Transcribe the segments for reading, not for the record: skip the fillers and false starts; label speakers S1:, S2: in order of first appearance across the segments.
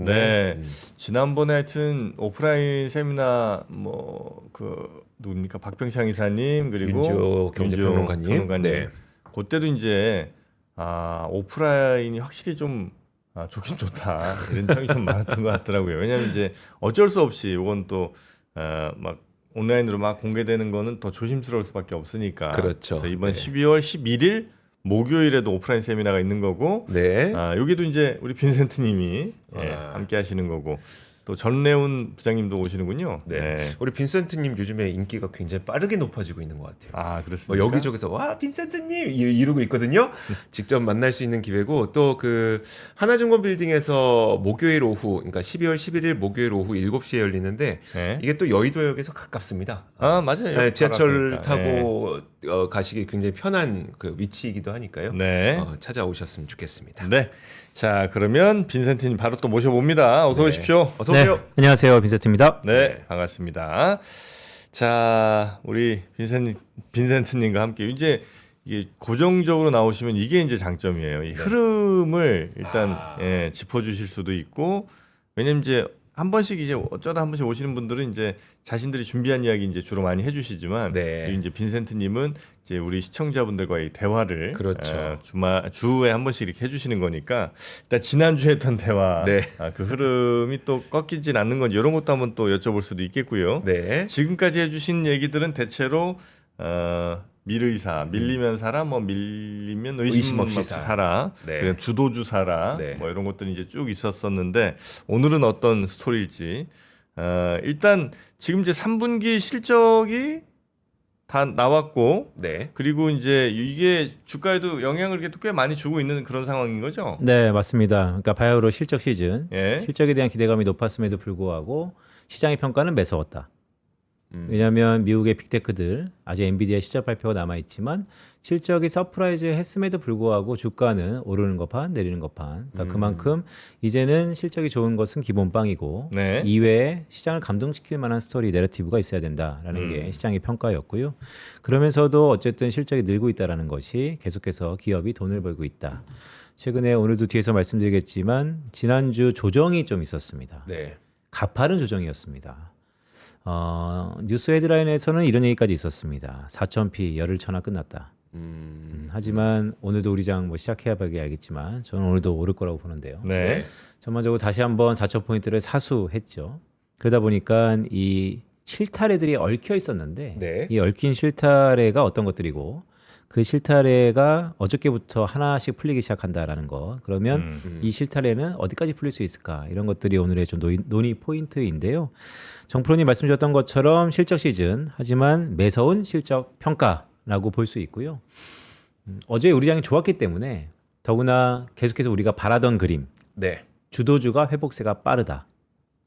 S1: 네. 지난번에 하여튼 오프라인 세미나 누굽니까? 박병창 이사님 그리고
S2: 윤지호 경제평론가님. 네.
S1: 그때도 이제 오프라인이 확실히 좀 좋긴 좋다 이런 평이 좀 많았던 것 같더라고요. 왜냐하면 이제 어쩔 수 없이 이건 또 막 온라인으로 막 공개되는 거는 더 조심스러울 수밖에 없으니까.
S2: 그렇죠.
S1: 그래서 이번
S2: 네.
S1: 12월 11일 목요일에도 오프라인 세미나가 있는 거고,
S2: 네.
S1: 여기도 이제 우리 빈센트님이 함께 하시는 거고, 또 전래훈 부장님도 오시는군요.
S2: 네. 우리 빈센트님 요즘에 인기가 굉장히 빠르게 높아지고 있는 것 같아요.
S1: 그렇습니까?
S2: 여기저기서 와 빈센트님 이러고 있거든요. 직접 만날 수 있는 기회고 또 그 하나증권 빌딩에서 목요일 오후, 그러니까 12월 11일 목요일 오후 7시에 열리는데 이게 또 여의도역에서 가깝습니다.
S1: 맞아요.
S2: 네, 지하철 타고 가시기 굉장히 편한 그 위치이기도 하니까요.
S1: 네.
S2: 찾아오셨으면 좋겠습니다.
S1: 네. 자, 그러면 빈센트님 바로 또 모셔봅니다. 어서 오십시오.
S2: 어서 오세요.
S3: 네, 안녕하세요. 빈센트입니다.
S1: 네, 반갑습니다. 자, 우리 빈센트님과 함께 이제 이게 고정적으로 나오시면 이게 이제 장점이에요. 이 흐름을 일단 짚어주실 수도 있고, 왜냐면 이제 한 번씩 이제 어쩌다 한 번씩 오시는 분들은 이제 자신들이 준비한 이야기 이제 주로 많이 해주시지만, 이제 빈센트님은 이제 우리 시청자분들과의 대화를
S2: 그렇죠.
S1: 주에 한 번씩 이렇게 해주시는 거니까 일단 지난주에 했던 대화 그 흐름이 또 꺾이진 않는 건지 이런 것도 한번 또 여쭤볼 수도 있겠고요.
S2: 네.
S1: 지금까지 해주신 얘기들은 대체로 밀의사, 밀리면 사라, 밀리면 의심 없이 사라, 그냥 주도주 사라, 이런 것들이 이제 쭉 있었었는데 오늘은 어떤 스토리일지. 일단 지금 이제 3분기 실적이 다 나왔고, 그리고 이제 이게 주가에도 영향을 꽤 많이 주고 있는 그런 상황인 거죠?
S3: 네, 맞습니다. 그러니까 바야흐로 실적 시즌, 실적에 대한 기대감이 높았음에도 불구하고 시장의 평가는 매서웠다. 왜냐하면 미국의 빅테크들 아직 엔비디아 실적 발표가 남아있지만 실적이 서프라이즈 했음에도 불구하고 주가는 오르는 것 반 내리는 것 반. 그러니까 그만큼 이제는 실적이 좋은 것은 기본빵이고 이외에 시장을 감동시킬 만한 스토리 내러티브가 있어야 된다라는 게 시장의 평가였고요. 그러면서도 어쨌든 실적이 늘고 있다는 것이 계속해서 기업이 돈을 벌고 있다. 최근에 오늘도 뒤에서 말씀드리겠지만 지난주 조정이 좀 있었습니다. 가파른 조정이었습니다. 뉴스 헤드라인에서는 이런 얘기까지 있었습니다. 4,000p 열흘 천하 끝났다. 하지만 오늘도 우리 장 시작해야 알겠지만 저는 오늘도 오를 거라고 보는데요. 전반적으로 다시 한번 4,000포인트를 사수했죠. 그러다 보니까 이 실타래들이 얽혀 있었는데 이 얽힌 실타래가 어떤 것들이고 그 실타래가 어저께부터 하나씩 풀리기 시작한다라는 거. 그러면 이 실타래는 어디까지 풀릴 수 있을까? 이런 것들이 오늘의 좀 논의 포인트인데요. 정프로님 말씀 주셨던 것처럼 실적 시즌, 하지만 매서운 실적 평가라고 볼 수 있고요. 어제 우리 장이 좋았기 때문에 더구나 계속해서 우리가 바라던 그림. 주도주가 회복세가 빠르다.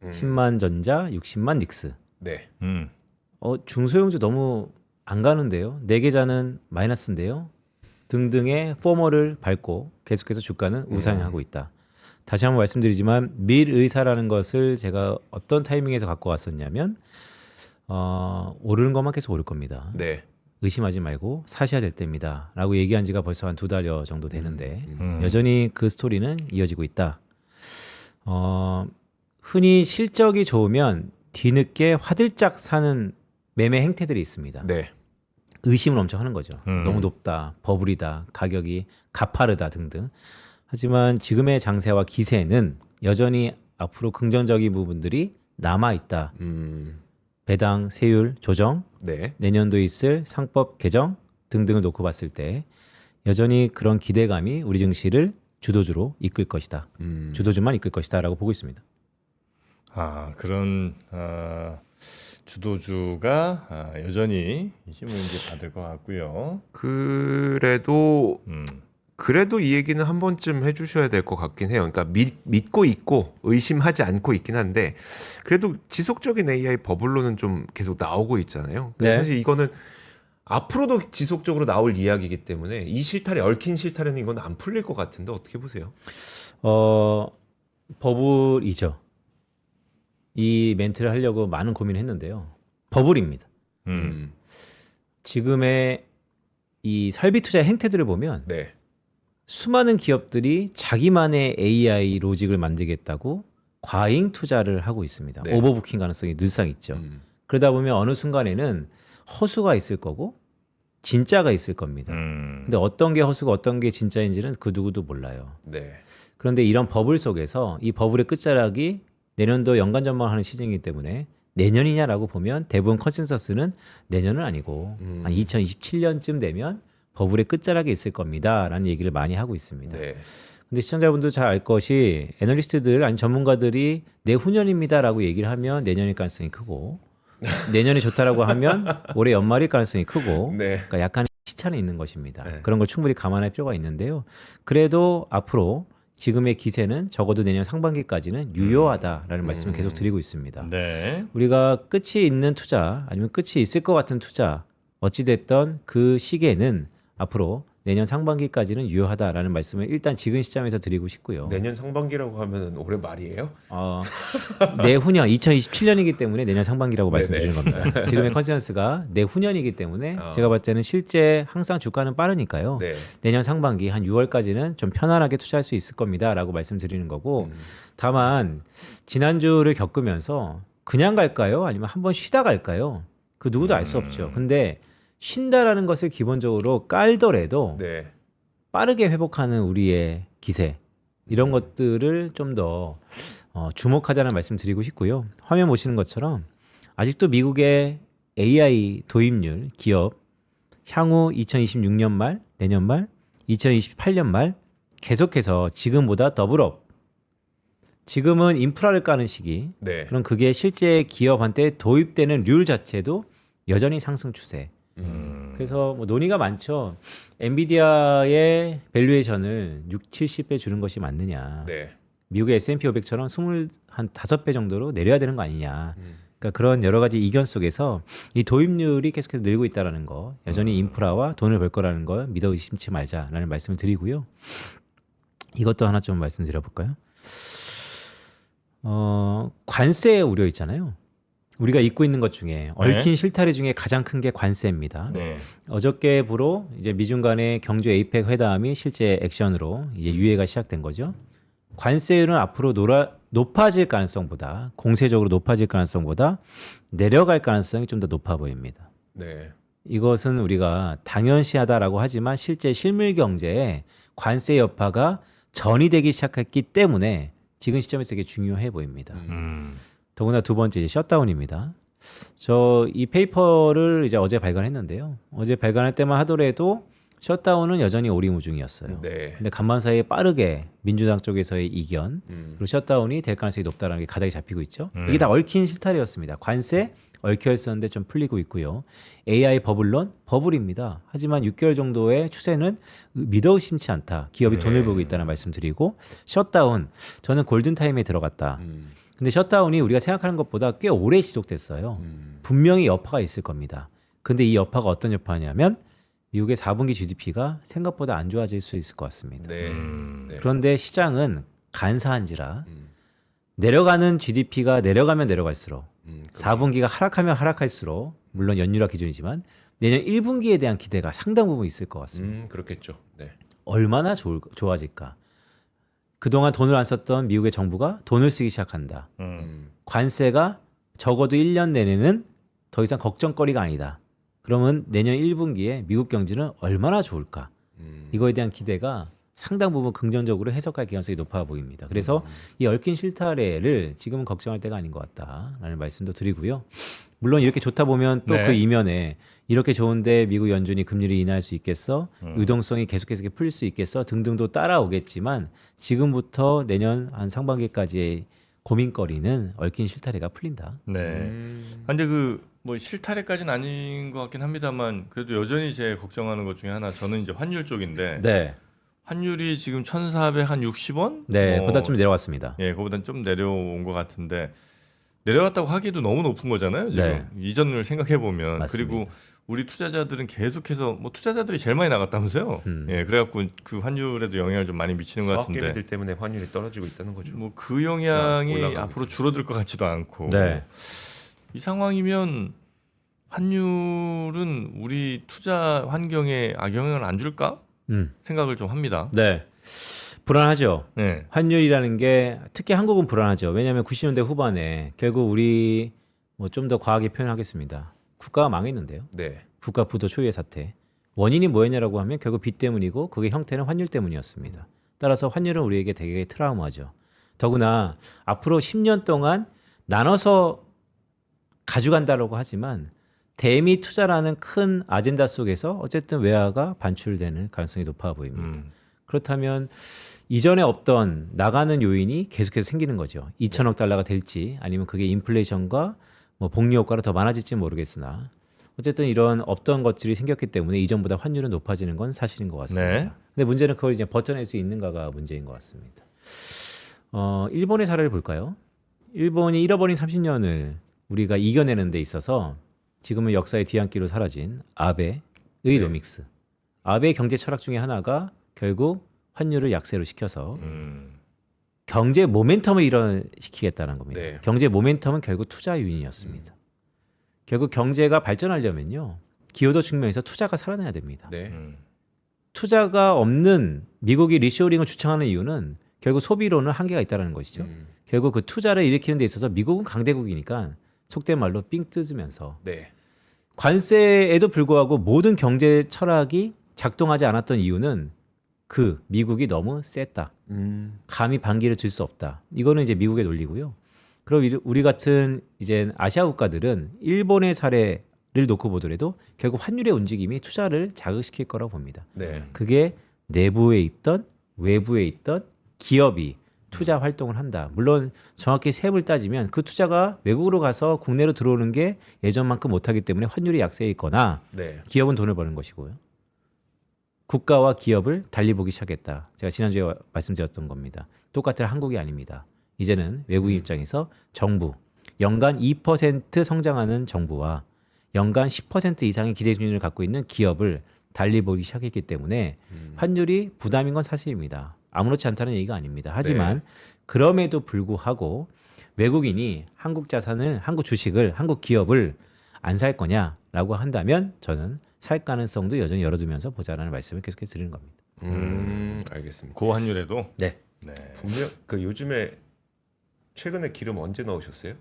S3: 10만 전자, 60만 닉스. 중소형주 너무 안 가는데요. 네 계좌는 마이너스인데요. 등등의 포머를 밟고 계속해서 주가는 우상향하고 있다. 다시 한번 말씀드리지만 밀의사라는 것을 제가 어떤 타이밍에서 갖고 왔었냐면 오르는 것만 계속 오를 겁니다. 의심하지 말고 사셔야 될 때입니다. 라고 얘기한 지가 벌써 한 2달여 정도 되는데 여전히 그 스토리는 이어지고 있다. 흔히 실적이 좋으면 뒤늦게 화들짝 사는 매매 행태들이 있습니다. 의심을 엄청 하는 거죠. 너무 높다, 버블이다, 가격이 가파르다 등등. 하지만 지금의 장세와 기세는 여전히 앞으로 긍정적인 부분들이 남아있다. 배당 세율 조정, 내년도에 있을 상법 개정 등등을 놓고 봤을 때 여전히 그런 기대감이 우리 증시를 주도주로 이끌 것이다. 주도주만 이끌 것이다 라고 보고 있습니다.
S1: 그런 주도주가 여전히 이제 받을 것 같고요.
S2: 그래도 이 얘기는 한 번쯤 해주셔야 될 것 같긴 해요. 그러니까 믿고 있고 의심하지 않고 있긴 한데 그래도 지속적인 AI 버블로는 좀 계속 나오고 있잖아요. 사실 이거는 앞으로도 지속적으로 나올 이야기이기 때문에 이 실타래, 얽힌 실타래는 이건 안 풀릴 것 같은데 어떻게 보세요?
S3: 버블이죠. 이 멘트를 하려고 많은 고민을 했는데요. 버블입니다. 지금의 이 설비 투자 행태들을 보면 수많은 기업들이 자기만의 AI 로직을 만들겠다고 과잉 투자를 하고 있습니다.
S2: 네.
S3: 오버부킹 가능성이 늘상 있죠. 그러다 보면 어느 순간에는 허수가 있을 거고 진짜가 있을 겁니다. 근데 어떤 게 허수고 어떤 게 진짜인지는 그 누구도 몰라요.
S2: 네.
S3: 그런데 이런 버블 속에서 이 버블의 끝자락이 내년도 연간 전망하는 시즌이기 때문에 내년이냐라고 보면 대부분 컨센서스는 내년은 아니고 한 2027년쯤 되면 버블의 끝자락에 있을 겁니다라는 얘기를 많이 하고 있습니다.
S2: 네.
S3: 근데 시청자분도 잘 알 것이 애널리스트들 아니 전문가들이 내후년입니다라고 얘기를 하면 내년일 가능성이 크고 내년이 좋다라고 하면 올해 연말일 가능성이 크고
S2: 네.
S3: 그러니까 약간 시차는 있는 것입니다.
S2: 네.
S3: 그런 걸 충분히 감안할 필요가 있는데요. 그래도 앞으로 지금의 기세는 적어도 내년 상반기까지는 유효하다라는 말씀을 계속 드리고 있습니다.
S1: 네.
S3: 우리가 끝이 있는 투자 아니면 끝이 있을 것 같은 투자 어찌됐던 그 시기에는 앞으로 내년 상반기까지는 유효하다라는 말씀을 일단 지금 시점에서 드리고 싶고요.
S2: 내년 상반기라고 하면은 올해 말이에요?
S3: 내후년 2027년이기 때문에 내년 상반기라고 말씀드리는
S2: 네네.
S3: 겁니다. 지금의 컨센서스가 내후년이기 때문에 제가 봤을 때는 실제 항상 주가는 빠르니까요.
S2: 네.
S3: 내년 상반기 한 6월까지는 좀 편안하게 투자할 수 있을 겁니다라고 말씀드리는 거고 다만 지난주를 겪으면서 그냥 갈까요? 아니면 한번 쉬다 갈까요? 그 누구도 알 수 없죠. 근데 쉰다라는 것을 기본적으로 깔더라도
S2: 네.
S3: 빠르게 회복하는 우리의 기세 이런 것들을 좀 더 주목하자는 말씀 드리고 싶고요. 화면 보시는 것처럼 아직도 미국의 AI 도입률 기업 향후 2026년 말, 내년 말, 2028년 말 계속해서 지금보다 더블업. 지금은 인프라를 까는 시기.
S2: 네.
S3: 그럼 그게 실제 기업한테 도입되는 률 자체도 여전히 상승 추세. 그래서 뭐 논의가 많죠. 엔비디아의 밸류에이션을 6, 70배 주는 것이 맞느냐.
S2: 네.
S3: 미국의 S&P 500처럼 25배 정도로 내려야 되는 거 아니냐. 그러니까 그런 여러 가지 이견 속에서 이 도입률이 계속해서 늘고 있다라는 거, 여전히 인프라와 돈을 벌 거라는 걸 믿어 의심치 말자라는 말씀을 드리고요. 이것도 하나 좀 말씀드려볼까요? 관세 우려 있잖아요. 우리가 잊고 있는 것 중에 얽힌 실타래 중에 가장 큰 게 관세입니다.
S1: 네.
S3: 어저께부로 이제 미중 간의 경제 에이펙 회담이 실제 액션으로 이제 유예가 시작된 거죠. 관세율은 앞으로 높아질 가능성보다 공세적으로 높아질 가능성보다 내려갈 가능성이 좀 더 높아 보입니다.
S2: 네.
S3: 이것은 우리가 당연시하다라고 하지만 실제 실물 경제에 관세 여파가 전이되기 시작했기 때문에 지금 시점에서 되게 중요해 보입니다. 더구나 두 번째 이제 셧다운입니다. 저 이 페이퍼를 이제 어제 발간했는데요. 어제 발간할 때만 하더라도 셧다운은 여전히 오리무중이었어요.
S2: 네.
S3: 근데 간만 사이에 빠르게 민주당 쪽에서의 이견 그리고 셧다운이 될 가능성이 높다라는 게 가닥이 잡히고 있죠. 이게 다 얽힌 실타래였습니다. 관세 얽혀 있었는데 좀 풀리고 있고요. AI 버블론 버블입니다. 하지만 6개월 정도의 추세는 믿어 의심치 않다. 기업이 돈을 벌고 있다는 말씀드리고 셧다운 저는 골든타임에 들어갔다. 근데 셧다운이 우리가 생각하는 것보다 꽤 오래 지속됐어요. 분명히 여파가 있을 겁니다. 근데 이 여파가 어떤 여파냐면 미국의 4분기 GDP가 생각보다 안 좋아질 수 있을 것 같습니다.
S2: 네. 네.
S3: 그런데 시장은 간사한지라 내려가는 GDP가 내려가면 내려갈수록 4분기가 하락하면 하락할수록 물론 연율화 기준이지만 내년 1분기에 대한 기대가 상당 부분 있을 것 같습니다.
S2: 그렇겠죠. 네.
S3: 얼마나 좋아질까? 그동안 돈을 안 썼던 미국의 정부가 돈을 쓰기 시작한다. 관세가 적어도 1년 내내는 더 이상 걱정거리가 아니다. 그러면 내년 1분기에 미국 경제는 얼마나 좋을까? 이거에 대한 기대가 상당 부분 긍정적으로 해석할 가능성이 높아 보입니다. 그래서 이 얽힌 실타래를 지금은 걱정할 때가 아닌 것 같다라는 말씀도 드리고요. 물론 이렇게 좋다 보면 또 그 이면에 이렇게 좋은데 미국 연준이 금리를 인하할 수 있겠어? 유동성이 계속해서 풀릴 수 있겠어? 등등도 따라오겠지만 지금부터 내년 한 상반기까지의 고민거리는 얽힌 실타래가 풀린다.
S1: 네. 근데 뭐 실타래까지는 아닌 것 같긴 합니다만 그래도 여전히 제 걱정하는 것 중에 하나 저는 이제 환율 쪽인데
S3: 네.
S1: 환율이 지금 1,460원?
S3: 네, 보다 좀 내려왔습니다.
S1: 예, 그보다는 좀 내려온 것 같은데 내려왔다고 하기에도 너무 높은 거잖아요. 지금
S3: 네.
S1: 이전을 생각해 보면
S3: 맞습니다.
S1: 그리고 우리 투자자들은 계속해서 뭐 투자자들이 제일 많이 나갔다면서요. 예, 그래갖고 그 환율에도 영향을 좀 많이 미치는 것 같은데.
S2: 수학계비들 때문에 환율이 떨어지고 있다는 거죠.
S1: 뭐 그 영향이
S2: 올라가고
S1: 앞으로 줄어들 것 같지도 않고.
S3: 네.
S1: 이 상황이면 환율은 우리 투자 환경에 악영향을 안 줄까 생각을 좀 합니다.
S3: 네. 불안하죠.
S1: 네.
S3: 환율이라는 게 특히 한국은 불안하죠. 왜냐하면 90년대 후반에 결국 우리 뭐 좀 더 과하게 표현하겠습니다. 국가가 망했는데요.
S2: 네.
S3: 국가 부도 초유의 사태. 원인이 뭐였냐라고 하면 결국 빚 때문이고 그게 형태는 환율 때문이었습니다. 따라서 환율은 우리에게 되게 트라우마죠. 더구나 앞으로 10년 동안 나눠서 가져간다라고 하지만 대미 투자라는 큰 아젠다 속에서 어쨌든 외화가 반출되는 가능성이 높아 보입니다. 그렇다면 이전에 없던 나가는 요인이 계속해서 생기는 거죠. 2천억 달러가 될지 아니면 그게 인플레이션과 뭐 복리 효과로 더 많아질지 모르겠으나 어쨌든 이런 없던 것들이 생겼기 때문에 이전보다 환율은 높아지는 건 사실인 것 같습니다.
S1: 네.
S3: 근데 문제는 그걸 이제 버텨낼 수 있는가가 문제인 것 같습니다. 일본의 사례를 볼까요? 일본이 잃어버린 30년을 우리가 이겨내는 데 있어서 지금은 역사의 뒤안길로 사라진 아베의 노믹스. 아베의 경제 철학 중에 하나가 결국 환율을 약세로 시켜서 경제 모멘텀을 일어나시키겠다는 겁니다.
S2: 네.
S3: 경제 모멘텀은 결국 투자 요인이었습니다. 결국 경제가 발전하려면요. 기여도 측면에서 투자가 살아나야 됩니다.
S2: 네.
S3: 투자가 없는 미국이 리쇼링을 주창하는 이유는 결국 소비로는 한계가 있다는 것이죠. 결국 그 투자를 일으키는 데 있어서 미국은 강대국이니까 속된 말로 삥 뜯으면서
S2: 네.
S3: 관세에도 불구하고 모든 경제 철학이 작동하지 않았던 이유는 그 미국이 너무 셌다. 감히 반기를 들 수 없다. 이거는 이제 미국의 논리고요. 그럼 우리 같은 이제 아시아 국가들은 일본의 사례를 놓고 보더라도 결국 환율의 움직임이 투자를 자극시킬 거라고 봅니다.
S2: 네.
S3: 그게 내부에 있던 외부에 있던 기업이 투자 활동을 한다. 물론 정확히 세금을 따지면 그 투자가 외국으로 가서 국내로 들어오는 게 예전만큼 못하기 때문에 환율이 약세에 있거나
S2: 네.
S3: 기업은 돈을 버는 것이고요. 국가와 기업을 달리 보기 시작했다. 제가 지난주에 말씀드렸던 겁니다. 똑같은 한국이 아닙니다. 이제는 외국인 입장에서 정부, 연간 2% 성장하는 정부와 연간 10% 이상의 기대 수준을 갖고 있는 기업을 달리 보기 시작했기 때문에 환율이 부담인 건 사실입니다. 아무렇지 않다는 얘기가 아닙니다. 하지만 그럼에도 불구하고 외국인이 한국 자산을, 한국 주식을, 한국 기업을 안 살 거냐라고 한다면 저는 살 가능성도 여전히 열어두면서 보자라는 말씀을 계속해서 드리는 겁니다.
S2: 알겠습니다.
S1: 고환율에도
S3: 네.
S1: 네.
S2: 분명 그 요즘에 최근에 기름 언제 넣으셨어요?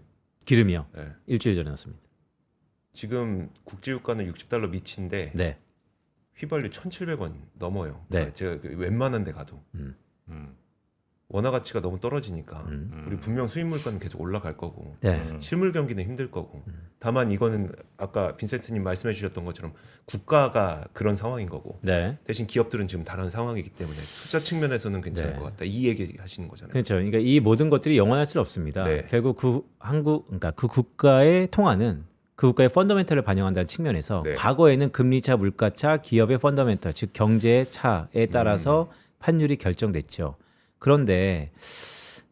S3: 기름이요.
S2: 네.
S3: 일주일 전에 넣었습니다.
S2: 지금 국제유가는 60달러 미치인데
S3: 네.
S2: 휘발유 1,700원 넘어요.
S3: 네.
S2: 그러니까 제가 그 웬만한 데 가도
S1: 음.
S2: 원화 가치가 너무 떨어지니까 우리 분명 수입 물가는 계속 올라갈 거고
S3: 네.
S2: 실물 경기는 힘들 거고 다만 이거는 아까 빈센트님 말씀해 주셨던 것처럼 국가가 그런 상황인 거고
S3: 네.
S2: 대신 기업들은 지금 다른 상황이기 때문에 투자 측면에서는 괜찮을
S3: 네.
S2: 것 같다. 이 얘기 하시는 거잖아요.
S3: 그렇죠. 그러니까 이 모든 것들이 영원할 수 없습니다.
S2: 네.
S3: 결국 그러니까 그 국가의 통화는 그 국가의 펀더멘털을 반영한다는 측면에서
S2: 네.
S3: 과거에는 금리차, 물가차, 기업의 펀더멘털, 즉 경제의 차에 따라서 환율이 결정됐죠. 그런데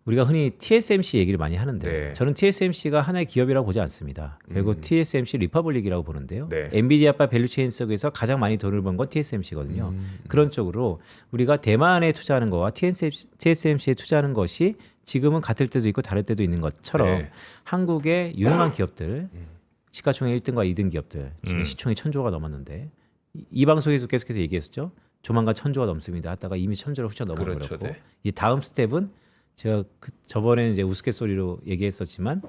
S3: 우리가 흔히 TSMC 얘기를 많이 하는데
S2: 네.
S3: 저는 TSMC가 하나의 기업이라고 보지 않습니다. 결국 TSMC 리퍼블릭이라고 보는데요.
S2: 네.
S3: 엔비디아바 밸류체인 속에서 가장 많이 돈을 번 건 TSMC거든요. 그런 쪽으로 우리가 대만에 투자하는 거와 TSMC에 투자하는 것이 지금은 같을 때도 있고 다를 때도 있는 것처럼
S2: 네.
S3: 한국의 유능한 기업들 시가총액 1등과 2등 기업들 지금 시총이 1,000조가 넘었는데 이 방송에서 계속해서 얘기했었죠. 조만간 1,000조가 넘습니다. 하다가 이미 1,000조를 훌쩍 넘어버렸고
S2: 그렇죠, 네.
S3: 이제 다음 스텝은 제가 저번에는 이제 우스갯소리로 얘기했었지만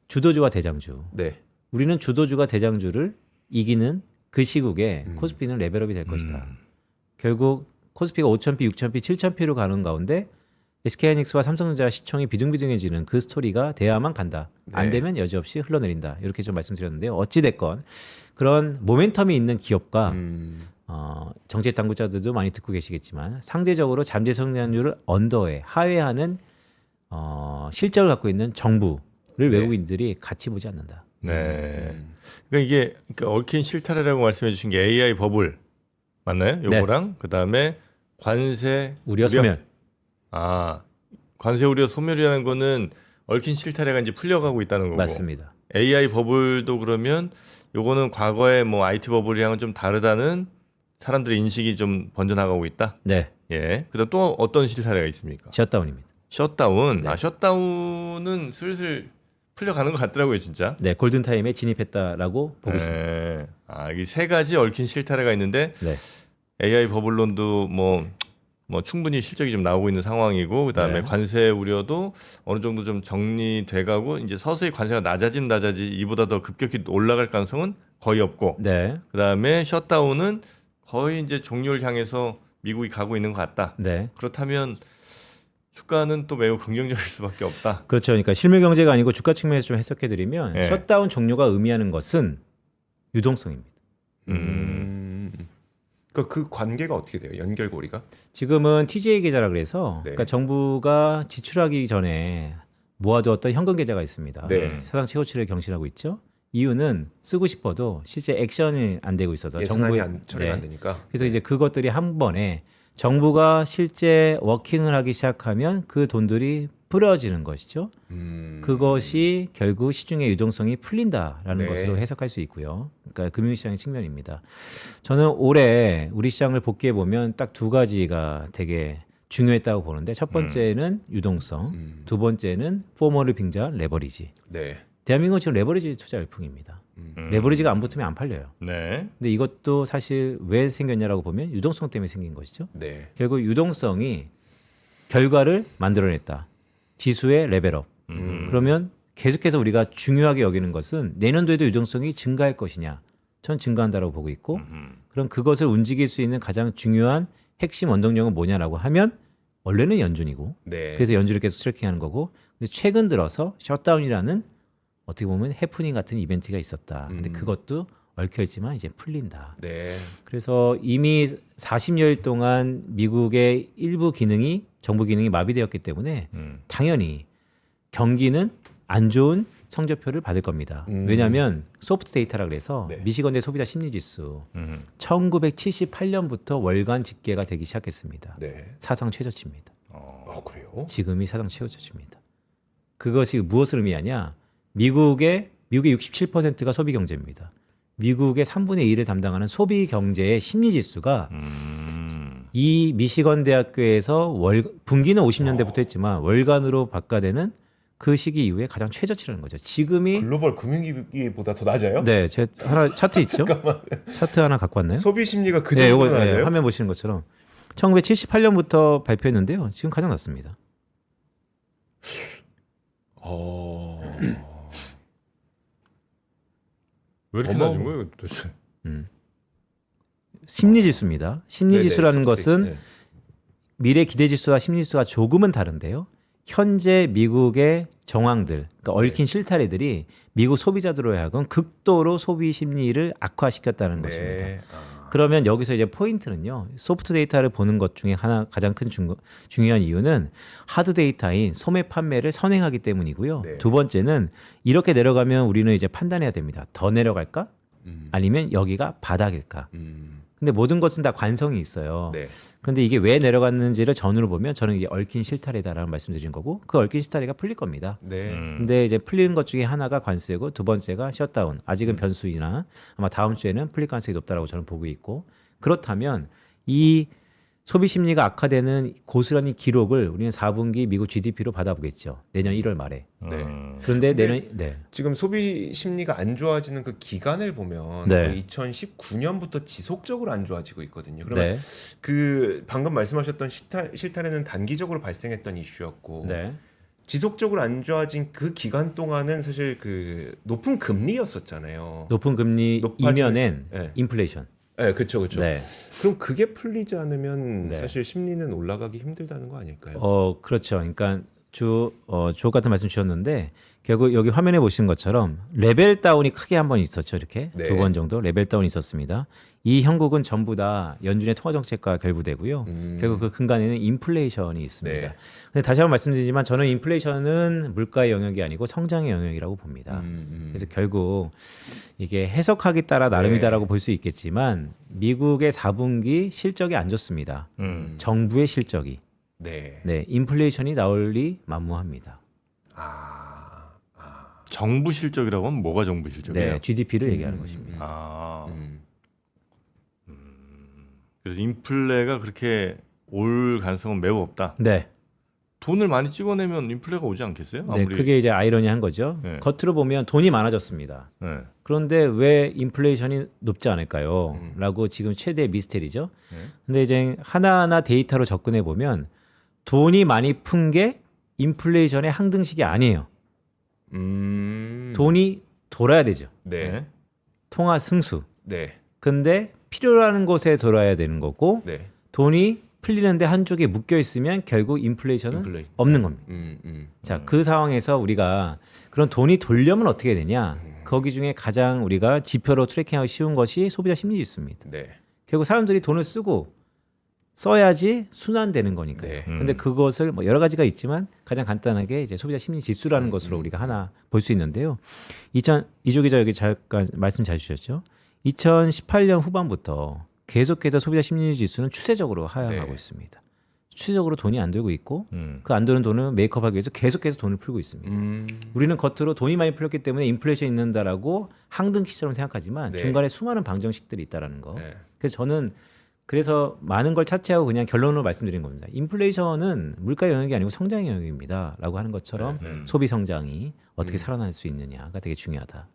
S3: 주도주와 대장주.
S2: 네.
S3: 우리는 주도주가 대장주를 이기는 그 시국에 코스피는 레벨업이 될 것이다. 결국 코스피가 5,000피, 6,000피, 7,000피로 가는 가운데 SK하이닉스와 삼성전자 시총이 비등비등해지는 그 스토리가 돼야만 간다. 안
S2: 네.
S3: 되면 여지없이 흘러내린다. 이렇게 좀 말씀드렸는데요. 어찌 됐건 그런 모멘텀이 있는 기업과 정책 당국자들도 많이 듣고 계시겠지만 상대적으로 잠재 성장률을 언더에 하회하는 실적을 갖고 있는 정부를 외국인들이 같이 보지 않는다.
S1: 네. 그러니까 이게 얽힌 실타래라고 말씀해 주신 게 AI 버블 맞나요? 요거랑 그다음에 관세
S3: 우려 소멸.
S1: 아, 관세 우려 소멸이라는 거는 얽힌 실타래가 이제 풀려가고 있다는 거고.
S3: 맞습니다.
S1: AI 버블도 그러면 요거는 과거에 뭐 IT 버블이랑은 좀 다르다는 사람들의 인식이 좀 번져나가고 있다.
S3: 네.
S1: 예. 그다음 또 어떤 실타래가 있습니까?
S3: 셧다운입니다.
S1: 셧다운.
S3: 네.
S1: 아, 셧다운은 슬슬 풀려가는 것 같더라고요, 진짜.
S3: 네, 골든 타임에 진입했다라고 보고 있습니다.
S1: 아, 이게 세 가지 얽힌 실타래가 있는데
S3: 네.
S1: AI 버블론도 뭐 뭐 충분히 실적이 좀 나오고 있는 상황이고 그다음에
S3: 네.
S1: 관세 우려도 어느 정도 좀 정리돼가고 이제 서서히 관세가 낮아지면 이보다 더 급격히 올라갈 가능성은 거의 없고
S3: 네.
S1: 그다음에 셧다운은 거의 이제 종료를 향해서 미국이 가고 있는 것 같다.
S3: 네.
S1: 그렇다면 주가는 또 매우 긍정적일 수밖에 없다.
S3: 그렇죠. 그러니까 실물 경제가 아니고 주가 측면에서 좀 해석해 드리면
S1: 네.
S3: 셧다운 종료가 의미하는 것은 유동성입니다.
S2: 그러니까 그 관계가 어떻게 돼요? 연결고리가?
S3: 지금은 TJ 계좌라 그래서
S2: 네.
S3: 그러니까 정부가 지출하기 전에 모아두었던 현금 계좌가 있습니다.
S2: 네.
S3: 사상 최고치를 경신하고 있죠. 이유는 쓰고 싶어도 실제 액션이 안 되고 있어서
S2: 예산안이
S3: 정부의-
S2: 처리가 안
S3: 네.
S2: 되니까.
S3: 그래서 이제 그것들이 한 번에 정부가 실제 워킹을 하기 시작하면 그 돈들이 뿌려지는 것이죠. 그것이 결국 시중의 유동성이 풀린다라는
S2: 네.
S3: 것으로 해석할 수 있고요. 그러니까 금융시장의 측면입니다. 저는 올해 우리 시장을 복귀해 보면 딱 두 가지가 되게 중요했다고 보는데 첫 번째는 유동성, 두 번째는 포머를 빙자한 레버리지.
S2: 네.
S3: 대한민국은 지금 레버리지 투자 열풍입니다. 레버리지가 안 붙으면 안 팔려요.
S1: 네.
S3: 근데 이것도 사실 왜 생겼냐라고 보면 유동성 때문에 생긴 것이죠.
S2: 네.
S3: 결국 유동성이 결과를 만들어냈다. 지수의 레벨업. 그러면 계속해서 우리가 중요하게 여기는 것은 내년도에도 유동성이 증가할 것이냐. 전 증가한다고 보고 있고 그럼 그것을 움직일 수 있는 가장 중요한 핵심 원동력은 뭐냐라고 하면 원래는 연준이고
S2: 네.
S3: 그래서 연준을 계속 트래킹하는 거고 근데 최근 들어서 셧다운이라는 어떻게 보면 해프닝 같은 이벤트가 있었다. 근데 그것도 얽혀있지만 이제 풀린다.
S2: 네.
S3: 그래서 이미 40여일 동안 미국의 일부 기능이 정부 기능이 마비되었기 때문에 당연히 경기는 안 좋은 성적표를 받을 겁니다. 왜냐하면 소프트 데이터라 그래서
S2: 네.
S3: 미시건대 소비자 심리지수 1978년부터 월간 집계가 되기 시작했습니다.
S2: 네.
S3: 사상 최저치입니다.
S2: 그래요?
S3: 지금이 사상 최저치입니다. 그것이 무엇을 의미하냐? 미국의 67%가 소비 경제입니다. 미국의 3분의 1을 담당하는 소비 경제의 심리 지수가 이 미시건 대학교에서 분기는 50년대부터 했지만 월간으로 바꿔되는 그 시기 이후에 가장 최저치라는 거죠. 지금이
S2: 글로벌 금융위기보다 더 낮아요?
S3: 네, 제 하나 차트 있죠? 차트 하나 갖고 왔나요?
S2: 소비 심리가 그
S3: 네,
S2: 정도로
S3: 요거
S2: 낮아요?
S3: 화면 보시는 것처럼 1978년부터 발표했는데요. 지금 가장 낮습니다.
S1: 왜 이렇게 낮은 거예요, 도대체?
S3: 심리 지수입니다. 심리 지수라는 것은
S2: 네.
S3: 미래 기대 지수와 심리 지수가 조금은 다른데요. 현재 미국의 정황들, 그러니까 얽힌 실타래들이 미국 소비자들로 하여금 극도로 소비 심리를 악화시켰다는 것입니다.
S2: 네.
S3: 그러면 여기서 이제 포인트는요. 소프트 데이터를 보는 것 중에 하나 가장 큰 중요한 이유는 하드 데이터인 소매 판매를 선행하기 때문이고요.
S2: 네.
S3: 두 번째는 이렇게 내려가면 우리는 이제 판단해야 됩니다. 더 내려갈까? 아니면 여기가 바닥일까? 근데 모든 것은 다 관성이 있어요.
S2: 네.
S3: 그런데 이게 왜 내려갔는지를 전후로 보면 저는 이게 얽힌 실타래다라는 말씀드린 거고 그 얽힌 실타래가 풀릴 겁니다.
S2: 네.
S3: 근데 이제 풀리는 것 중에 하나가 관세고 두 번째가 셧다운. 아직은 변수이나 아마 다음 주에는 풀릴 가능성이 높다라고 저는 보고 있고 그렇다면 이 소비 심리가 악화되는 고스란히 기록을 우리는 4분기 미국 GDP로 받아보겠죠. 내년 1월 말에.
S2: 네.
S3: 그런데
S2: 근데
S3: 내년 네.
S2: 지금 소비 심리가 안 좋아지는 그 기간을 보면
S3: 네.
S2: 2019년부터 지속적으로 안 좋아지고 있거든요. 그러면
S3: 네.
S2: 그 방금 말씀하셨던 실타래는 단기적으로 발생했던 이슈였고
S3: 네.
S2: 지속적으로 안 좋아진 그 기간 동안은 사실 그 높은 금리였었잖아요.
S3: 높은 금리
S2: 높아지는-
S3: 이면엔
S2: 네.
S3: 인플레이션.
S2: 네, 그렇죠, 그렇죠.
S3: 네.
S2: 그럼 그게 풀리지 않으면
S3: 네.
S2: 사실 심리는 올라가기 힘들다는 거 아닐까요?
S3: 그렇죠. 그러니까 주옥 같은 말씀 주셨는데 결국 여기 화면에 보시는 것처럼 레벨 다운이 크게 한 번 있었죠. 이렇게
S2: 네.
S3: 두 번 정도 레벨 다운이 있었습니다. 이 형국은 전부 다 연준의 통화 정책과 결부되고요. 결국 그 근간에는 인플레이션이 있습니다.
S2: 네.
S3: 근데 다시 한번 말씀드리지만 저는 인플레이션은 물가의 영역이 아니고 성장의 영역이라고 봅니다. 그래서 결국 이게 해석하기 따라 나름이다라고 볼 수 있겠지만 미국의 4분기 실적이 안 좋습니다. 정부의 실적이.
S2: 네.
S3: 네, 인플레이션이 나올리 만무합니다.
S1: 정부 실적이라고 하면 뭐가 정부 실적이에요?
S3: 네, GDP를 얘기하는 것입니다.
S1: 아. 그래서 인플레가 그렇게 올 가능성은 매우 없다.
S3: 네,
S1: 돈을 많이 찍어내면 인플레가 오지 않겠어요?
S3: 네, 그게 이제 아이러니한 거죠.
S1: 네.
S3: 겉으로 보면 돈이 많아졌습니다.
S1: 네.
S3: 그런데 왜 인플레이션이 높지 않을까요? 라고 지금 최대의 미스테리죠.
S1: 네.
S3: 근데 이제 하나하나 데이터로 접근해 보면 돈이 많이 푼 게 인플레이션의 항등식이 아니에요. 돈이 돌아야 되죠.
S2: 네.
S3: 통화 승수.
S2: 네.
S3: 근데 필요로 곳에 돌아야 되는 거고
S2: 네.
S3: 돈이 풀리는데 한쪽에 묶여 있으면 결국 인플레이션은 없는 겁니다. 자, 그 상황에서 우리가 그런 돈이 돌려면 어떻게 되냐? 거기 중에 가장 우리가 지표로 트래킹하기 쉬운 것이 소비자 심리 지수입니다.
S2: 네.
S3: 결국 사람들이 돈을 쓰고 써야지 순환되는 거니까요.
S2: 네.
S3: 근데 그것을 뭐 여러 가지가 있지만 가장 간단하게 이제 소비자 심리 지수라는 것으로 우리가 하나 볼 수 있는데요. 이조 기자 여기 잠깐 말씀 잘 주셨죠. 2018년 후반부터 계속해서 소비자 심리 지수는 추세적으로 하향하고 있습니다. 추세적으로 돈이 안 들고 있고 그 안 드는 돈을 메이크업하기 위해서 계속해서 돈을 풀고 있습니다. 우리는 겉으로 돈이 많이 풀렸기 때문에 인플레이션이 있는다라고 항등시처럼 생각하지만
S2: 네.
S3: 중간에 수많은 방정식들이 있다라는 거.
S2: 네.
S3: 그래서 저는 그래서 많은 걸 차치하고 그냥 결론으로 말씀드린 겁니다. 인플레이션은 물가 영역이 아니고 성장 영역입니다라고 하는 것처럼 소비 성장이 어떻게 살아날 수 있느냐가 되게 중요하다.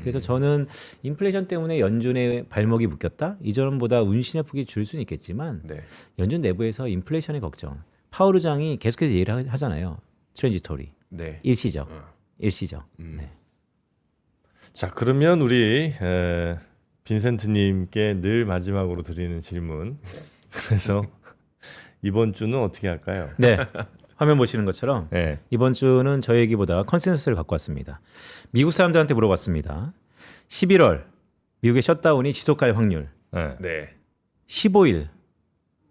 S3: 그래서 저는 인플레이션 때문에 연준의 발목이 묶였다. 이전보다 운신의 폭이 줄 수는 있겠지만
S2: 네.
S3: 연준 내부에서 인플레이션의 걱정. 파월 의장이 계속해서 얘기를 하잖아요. 트랜지토리.
S2: 네.
S3: 일시적. 일시적. 네.
S1: 자, 그러면 우리 빈센트님께 늘 마지막으로 드리는 질문. 그래서 이번 주는 어떻게 할까요?
S3: 네. 화면 보시는 것처럼
S1: 네.
S3: 이번 주는 저희 얘기보다 컨센서스를 갖고 왔습니다. 미국 사람들한테 물어봤습니다. 11월 미국의 셧다운이 지속할 확률.
S1: 네.
S2: 네.
S3: 15일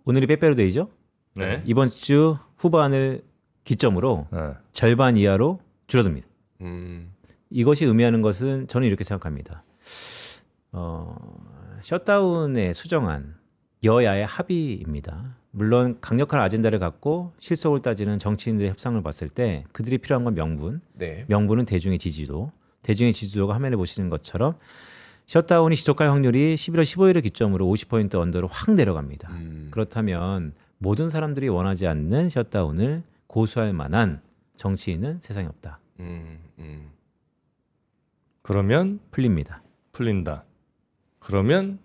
S3: 오늘이 빼빼로데이죠.
S1: 네.
S3: 이번 주 후반을 기점으로
S1: 네.
S3: 절반 이하로 줄어듭니다.
S2: 음.
S3: 이것이 의미하는 것은 저는 이렇게 생각합니다. 셧다운에 수정한 여야의 합의입니다. 물론 강력한 아젠다를 갖고 실속을 따지는 정치인들의 협상을 봤을 때 그들이 필요한 건 명분,
S2: 네.
S3: 명분은 대중의 지지도, 대중의 지지도가 화면에 보시는 것처럼 셧다운이 지속할 확률이 11월 15일을 기점으로 50포인트 언더로 확 내려갑니다. 그렇다면 모든 사람들이 원하지 않는 셧다운을 고수할 만한 정치인은 세상에 없다.
S1: 그러면
S3: 풀립니다.
S1: 풀린다. 그러면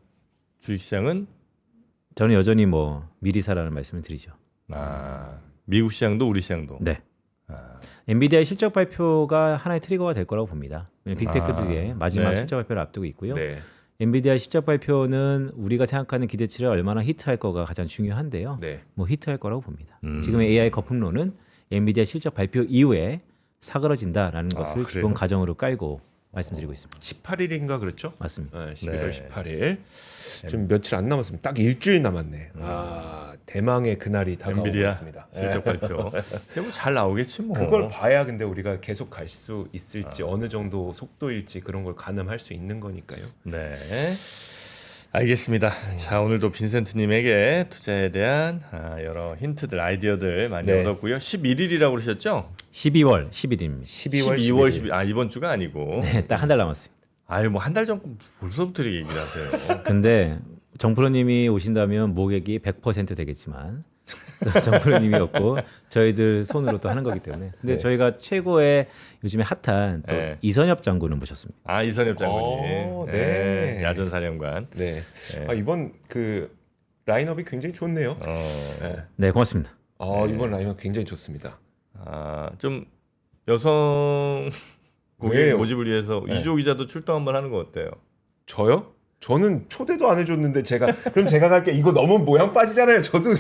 S1: 주식시장은
S3: 저는 여전히 뭐 미리 사라는 말씀을 드리죠.
S1: 미국 시장도 우리 시장도.
S3: 네. 엔비디아의 실적 발표가 하나의 트리거가 될 거라고 봅니다. 빅테크들의 마지막
S1: 네.
S3: 실적 발표를 앞두고 있고요.
S2: 네.
S3: 엔비디아 실적 발표는 우리가 생각하는 기대치를 얼마나 히트할 거가 가장 중요한데요.
S2: 네.
S3: 뭐 히트할 거라고 봅니다. 지금의 AI 거품론은 엔비디아 실적 발표 이후에 사그러진다라는 것을
S1: 그래요?
S3: 기본 가정으로 깔고 말씀드리고 있습니다.
S2: 18일인가 그렇죠?
S3: 맞습니다.
S2: 네, 11월
S1: 네.
S2: 18일. 지금 며칠 안 남았습니다. 딱 일주일 남았네. 대망의 그날이 다가오고
S1: 엔비디아
S2: 있습니다.
S1: 실적 발표. 잘 나오겠지 뭐.
S2: 그걸 봐야 근데 우리가 계속 갈 수 있을지 어느 정도 속도일지 그런 걸 가늠할 수 있는 거니까요.
S1: 네. 알겠습니다. 자, 오늘도 빈센트님에게 투자에 대한 여러 힌트들, 아이디어들 많이
S2: 네.
S1: 얻었고요. 11일이라고 그러셨죠?
S3: 12월 10일입니다.
S2: 12월
S1: 12월
S2: 11일.
S1: 10일. 이번 주가 아니고.
S3: 네, 딱 한 달 남았습니다.
S1: 아유, 뭐 한 달 전 벌써부터 이렇게 얘기를 하세요.
S3: 근데 정프로님이 오신다면 모객이 100% 되겠지만 정프로님이 없고 저희들 손으로 또 하는 거기 때문에. 근데 저희가 최고의 요즘에 핫한 또
S1: 네.
S3: 이선엽 장군을 모셨습니다.
S1: 이선엽 장군님.
S2: 네.
S1: 야전사령관.
S2: 네. 이번 그 라인업이 굉장히 좋네요. 네.
S3: 네, 고맙습니다.
S2: 이번 라인업 굉장히 좋습니다.
S1: 좀 여성 고객
S2: 왜요?
S1: 모집을 위해서 이조 기자도 출동 한번 하는 거 어때요?
S2: 저요? 저는 초대도 안 해줬는데 그럼 제가 갈게. 이거 너무 모양 빠지잖아요. 저도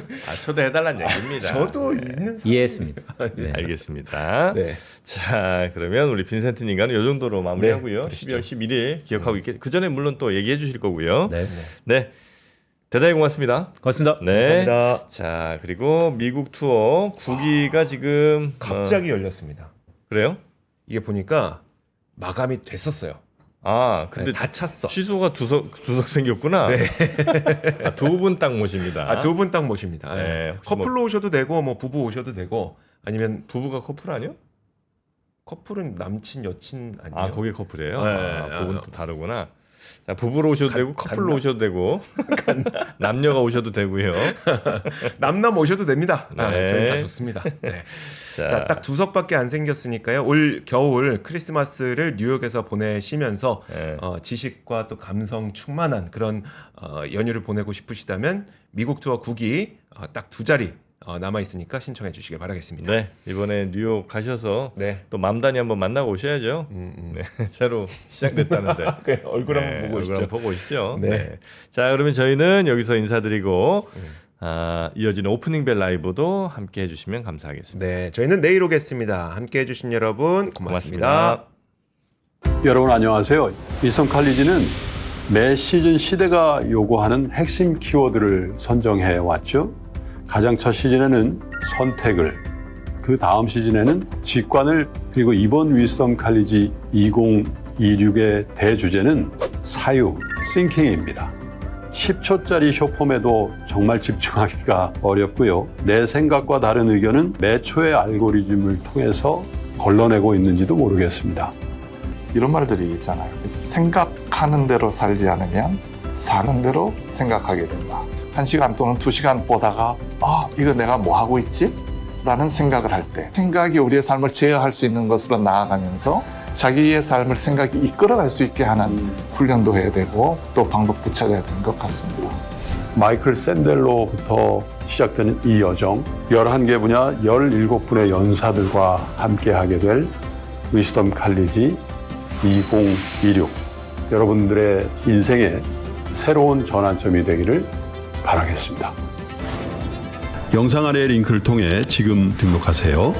S1: 초대해달라는 얘기입니다.
S2: 저도 있는 사람.
S3: 이해했습니다.
S1: 네. 알겠습니다.
S2: 네.
S1: 자, 그러면 우리 빈센트님과는 이 정도로 마무리하고요.
S2: 네,
S1: 12월 11일 기억하고 있겠. 그 전에 물론 또 얘기해 주실 거고요.
S3: 네.
S1: 네. 대단히 고맙습니다.
S3: 고맙습니다.
S1: 네.
S2: 감사합니다.
S1: 자, 그리고 미국 투어 9기가 지금
S2: 갑자기 열렸습니다.
S1: 그래요?
S2: 이게 보니까 마감이 됐었어요.
S1: 근데
S2: 다 찼어.
S1: 취소가 두석 생겼구나.
S2: 네.
S1: 두 분 딱 모십니다.
S2: 두 분 딱 모십니다.
S1: 네, 혹시
S2: 커플로 오셔도 되고 뭐 부부 오셔도 되고 아니면
S1: 부부가 커플 아니요?
S2: 커플은 남친 여친 아니에요?
S1: 거기 커플이에요?
S2: 네.
S1: 부부는 또 다르구나. 자, 부부로 오셔도 되고 커플로 오셔도 되고 남녀가 오셔도 되고요.
S2: 남남 오셔도 됩니다.
S1: 네.
S2: 저희 다 좋습니다. 네. 자, 딱 2석밖에 안 생겼으니까요. 올 겨울 크리스마스를 뉴욕에서 보내시면서
S1: 네.
S2: 지식과 또 감성 충만한 그런 연휴를 보내고 싶으시다면 미국 투어 9기 딱 2자리 남아 있으니까 신청해 주시길 바라겠습니다.
S1: 네, 이번에 뉴욕 가셔서
S2: 네.
S1: 또 맘단이 한번 만나고 오셔야죠. 네, 새로 시작됐다는데
S2: 얼굴 한번 보고 오시죠.
S1: 얼굴 한번 보고 오시죠.
S2: 네.
S1: 네. 자, 그러면 저희는 여기서 인사드리고 이어지는 오프닝 벨 라이브도 함께 해주시면 감사하겠습니다.
S2: 네, 저희는 내일 오겠습니다. 함께 해주신 여러분 고맙습니다.
S4: 여러분 안녕하세요. 위스덤 칼리지는 매 시즌 시대가 요구하는 핵심 키워드를 선정해 왔죠. 가장 첫 시즌에는 선택을, 그 다음 시즌에는 직관을, 그리고 이번 위스덤 칼리지 2026의 대주제는 사유, 싱킹입니다. 10초짜리 쇼폼에도 정말 집중하기가 어렵고요. 내 생각과 다른 의견은 몇 초의 알고리즘을 통해서 걸러내고 있는지도 모르겠습니다.
S5: 이런 말들이 있잖아요. 생각하는 대로 살지 않으면 사는 대로 생각하게 된다. 1시간 또는 2시간 보다가 이거 내가 뭐 하고 있지? 라는 생각을 할 때 생각이 우리의 삶을 제어할 수 있는 것으로 나아가면서 자기의 삶을 생각이 이끌어갈 수 있게 하는 훈련도 해야 되고 또 방법도 찾아야 되는 것 같습니다.
S4: 마이클 샌델로부터 시작되는 이 여정, 11개 분야 17분의 연사들과 함께하게 될 위스덤 칼리지 2026. 여러분들의 인생의 새로운 전환점이 되기를 바라겠습니다. 영상 아래 링크를 통해 지금 등록하세요.